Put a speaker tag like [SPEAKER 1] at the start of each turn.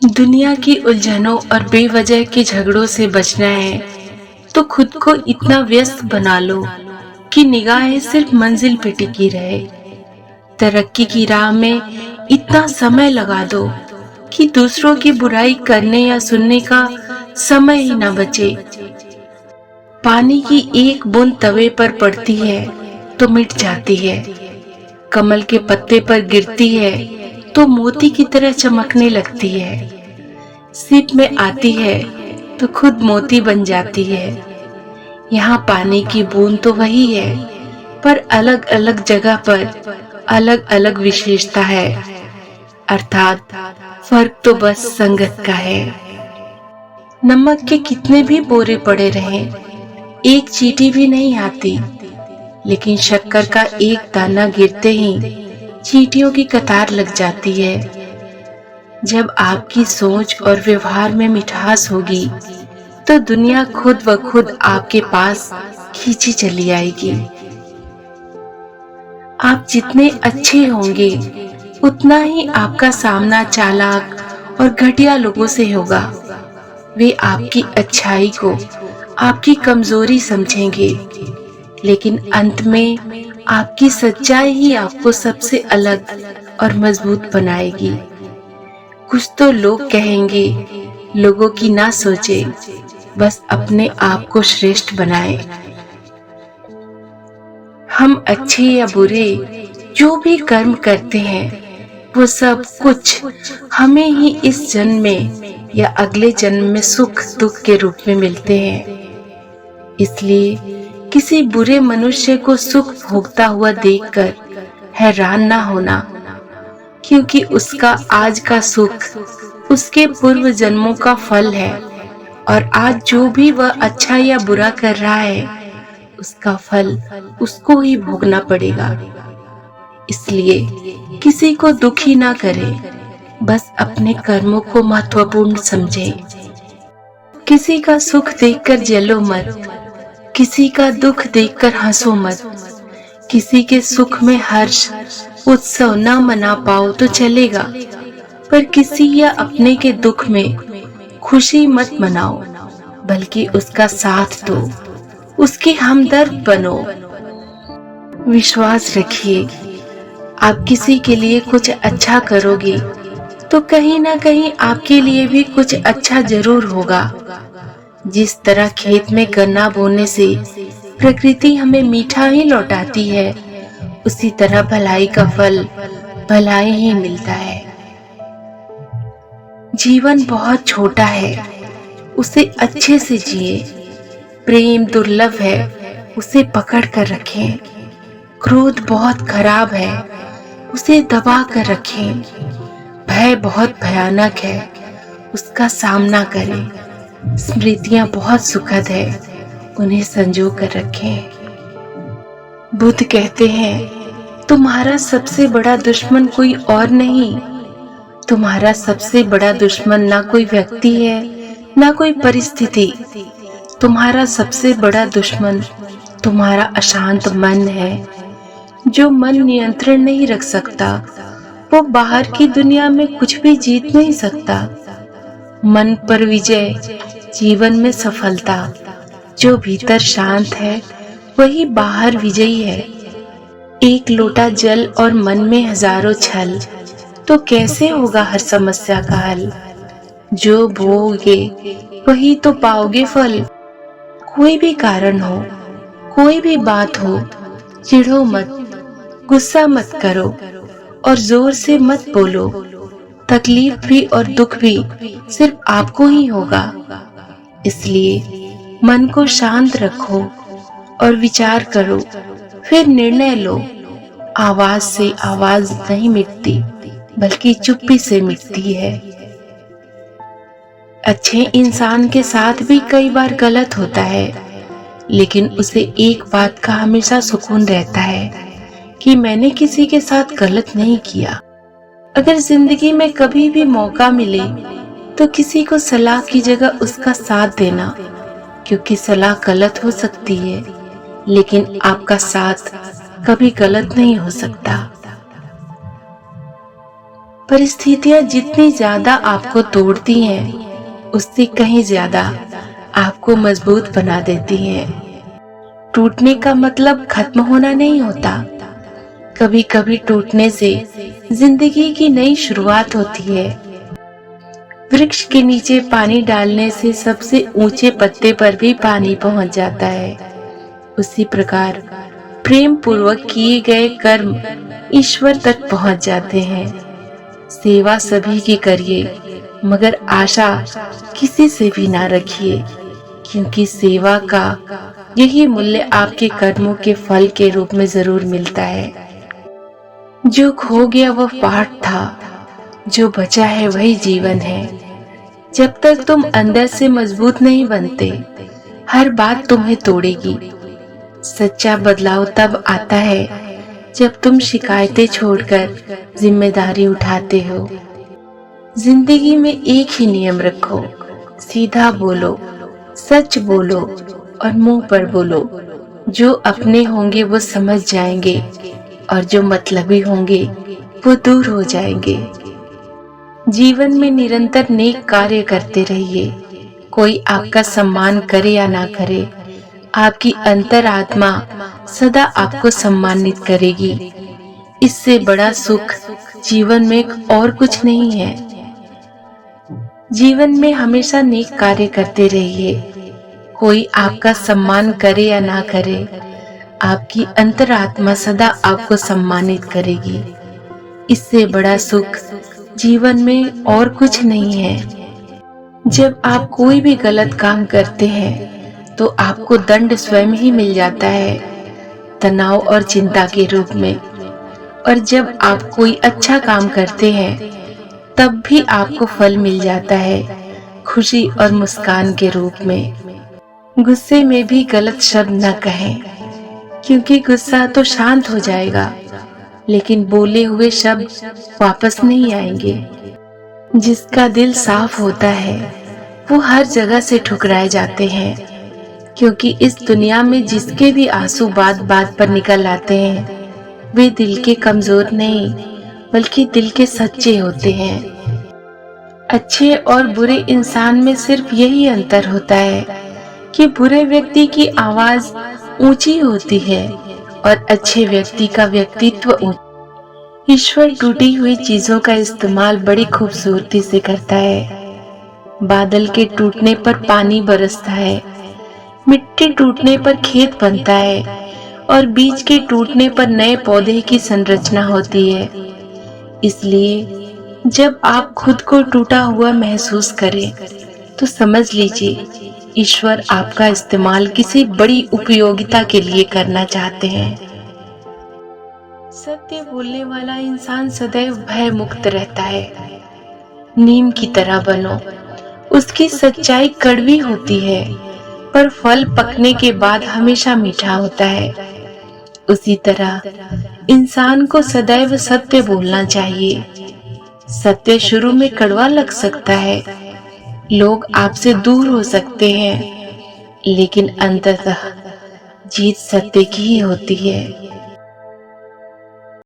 [SPEAKER 1] दुनिया की उलझनों और बेवजह के झगड़ों से बचना है तो खुद को इतना व्यस्त बना लो कि निगाहें सिर्फ मंजिल पे टिकी रहे। तरक्की की राह में इतना समय लगा दो कि दूसरों की बुराई करने या सुनने का समय ही ना बचे। पानी की एक बूंद तवे पर पड़ती है तो मिट जाती है, कमल के पत्ते पर गिरती है तो मोती की तरह चमकने लगती है। सीप में आती है तो खुद मोती बन जाती है। यहाँ पानी की बूंद तो वही है, पर अलग अलग जगह पर अलग अलग विशेषता है, अर्थात फर्क तो बस संगत का है। नमक के कितने भी बोरे पड़े रहें, एक चींटी भी नहीं आती, लेकिन शक्कर का एक दाना गिरते ही चींटियों की कतार लग जाती है। जब आपकी सोच और व्यवहार में मिठास होगी तो दुनिया खुद ब खुद आपके पास खींची चली आएगी। आप जितने अच्छे होंगे उतना ही आपका सामना चालाक और घटिया लोगों से होगा। वे आपकी अच्छाई को आपकी कमजोरी समझेंगे, लेकिन अंत में आपकी सच्चाई ही आपको सबसे अलग और मजबूत बनाएगी। कुछ तो लोग कहेंगे, लोगों की ना सोचे, बस अपने आप को श्रेष्ठ बनाए। हम अच्छे या बुरे जो भी कर्म करते हैं वो सब कुछ हमें ही इस जन्म में या अगले जन्म में सुख दुख के रूप में मिलते हैं। इसलिए किसी बुरे मनुष्य को सुख भोगता हुआ देखकर हैरान ना होना, क्योंकि उसका आज का सुख उसके पूर्व जन्मों का फल है और आज जो भी वह अच्छा या बुरा कर रहा है उसका फल उसको ही भोगना पड़ेगा। इसलिए किसी को दुखी ना करें, बस अपने कर्मों को महत्वपूर्ण समझें। किसी का सुख देखकर जलो मत, किसी का दुख देखकर हंसो मत। किसी के सुख में हर्ष उत्सव न मना पाओ तो चलेगा, पर किसी या अपने के दुख में खुशी मत मनाओ, बल्कि उसका साथ दो, उसके हमदर्द बनो। विश्वास रखिए, आप किसी के लिए कुछ अच्छा करोगे तो कहीं ना कहीं आपके लिए भी कुछ अच्छा जरूर होगा। जिस तरह खेत में गन्ना बोने से प्रकृति हमें मीठा ही लौटाती है, उसी तरह भलाई का फल भलाई ही मिलता है। जीवन बहुत छोटा है, उसे अच्छे से जिए। प्रेम दुर्लभ है, उसे पकड़ कर रखें। क्रोध बहुत खराब है, उसे दबा कर रखें। भय बहुत भयानक है, उसका सामना करें। स्मृतियां बहुत सुखद है, उन्हें संजो कर रखें। बुद्ध कहते हैं, तुम्हारा सबसे बड़ा दुश्मन कोई और नहीं, तुम्हारा सबसे बड़ा दुश्मन ना कोई व्यक्ति है ना कोई परिस्थिति, तुम्हारा सबसे बड़ा दुश्मन तुम्हारा अशांत मन है। जो मन नियंत्रण नहीं रख सकता वो बाहर की दुनिया में कुछ भी जीत नहीं सकता। मन पर विजय, जीवन में सफलता। जो भीतर शांत है वही बाहर विजयी है। एक लोटा जल और मन में हजारों छल, तो कैसे होगा हर समस्या का हल। जो बोओगे वही तो पाओगे फल। कोई भी कारण हो, कोई भी बात हो, चिढ़ो मत, गुस्सा मत करो और जोर से मत बोलो। तकलीफ भी और दुख भी सिर्फ आपको ही होगा। इसलिए मन को शांत रखो और विचार करो, फिर निर्णय लो। आवाज से आवाज नहीं मिटती, बल्कि चुप्पी से मिटती है। अच्छे इंसान के साथ भी कई बार गलत होता है, लेकिन उसे एक बात का हमेशा सुकून रहता है कि मैंने किसी के साथ गलत नहीं किया। अगर जिंदगी में कभी भी मौका मिले तो किसी को सलाह की जगह उसका साथ देना, क्योंकि सलाह गलत हो सकती है लेकिन आपका साथ कभी गलत नहीं हो सकता। परिस्थितियां जितनी ज्यादा आपको तोड़ती हैं, उससे कहीं ज्यादा आपको मजबूत बना देती हैं। टूटने का मतलब खत्म होना नहीं होता। कभी कभी टूटने से जिंदगी की नई शुरुआत होती है। वृक्ष के नीचे पानी डालने से सबसे ऊंचे पत्ते पर भी पानी पहुंच जाता है। उसी प्रकार प्रेम पूर्वक किए गए कर्म ईश्वर तक पहुंच जाते हैं। सेवा सभी की करिए, मगर आशा किसी से भी ना रखिए, क्योंकि सेवा का यही मूल्य आपके कर्मों के फल के रूप में जरूर मिलता है। जो खो गया वह पाठ था, जो बचा है वही जीवन है। जब तक तुम अंदर से मजबूत नहीं बनते, हर बात तुम्हें तोड़ेगी। सच्चा बदलाव तब आता है जब तुम शिकायतें छोड़कर जिम्मेदारी उठाते हो। जिंदगी में एक ही नियम रखो, सीधा बोलो, सच बोलो और मुंह पर बोलो। जो अपने होंगे वो समझ जाएंगे और जो मतलबी होंगे वो दूर हो जाएंगे। जीवन में निरंतर नेक कार्य करते रहिए। कोई आपका सम्मान करे या ना करे, आपकी अंतरात्मा सदा आपको सम्मानित करेगी। इससे बड़ा सुख जीवन में और कुछ नहीं है। जीवन में हमेशा नेक कार्य करते रहिए। कोई आपका सम्मान करे या ना करे, आपकी अंतरात्मा सदा आपको सम्मानित करेगी। इससे बड़ा सुख जीवन में और कुछ नहीं है। जब आप कोई भी गलत काम करते हैं तो आपको दंड स्वयं ही मिल जाता है, तनाव और चिंता के रूप में। और जब आप कोई अच्छा काम करते हैं तब भी आपको फल मिल जाता है, खुशी और मुस्कान के रूप में। गुस्से में भी गलत शब्द न कहें, क्योंकि गुस्सा तो शांत हो जाएगा, लेकिन बोले हुए शब्द वापस नहीं आएंगे। जिसका दिल साफ होता है वो हर जगह से ठुकराए जाते हैं, क्योंकि इस दुनिया में जिसके भी आंसू बात बात पर निकल आते हैं वे दिल के कमजोर नहीं बल्कि दिल के सच्चे होते हैं। अच्छे और बुरे इंसान में सिर्फ यही अंतर होता है कि बुरे व्यक्ति की आवाज ऊंची होती है और अच्छे व्यक्ति का व्यक्तित्व ऊंचा। ईश्वर टूटी हुई चीजों का इस्तेमाल बड़ी खूबसूरती से करता है। बादल के टूटने पर पानी बरसता है, मिट्टी टूटने पर खेत बनता है और बीज के टूटने पर नए पौधे की संरचना होती है। इसलिए जब आप खुद को टूटा हुआ महसूस करें तो समझ लीजिए ईश्वर आपका इस्तेमाल किसी बड़ी उपयोगिता के लिए करना चाहते हैं। सत्य बोलने वाला इंसान सदैव भय मुक्त रहता है। नीम की तरह बनो। उसकी सच्चाई कड़वी होती है पर फल पकने के बाद हमेशा मीठा होता है। उसी तरह इंसान को सदैव सत्य बोलना चाहिए। सत्य शुरू में कड़वा लग सकता है, लोग आपसे दूर हो सकते हैं, लेकिन अंततः जीत सत्य की ही होती है।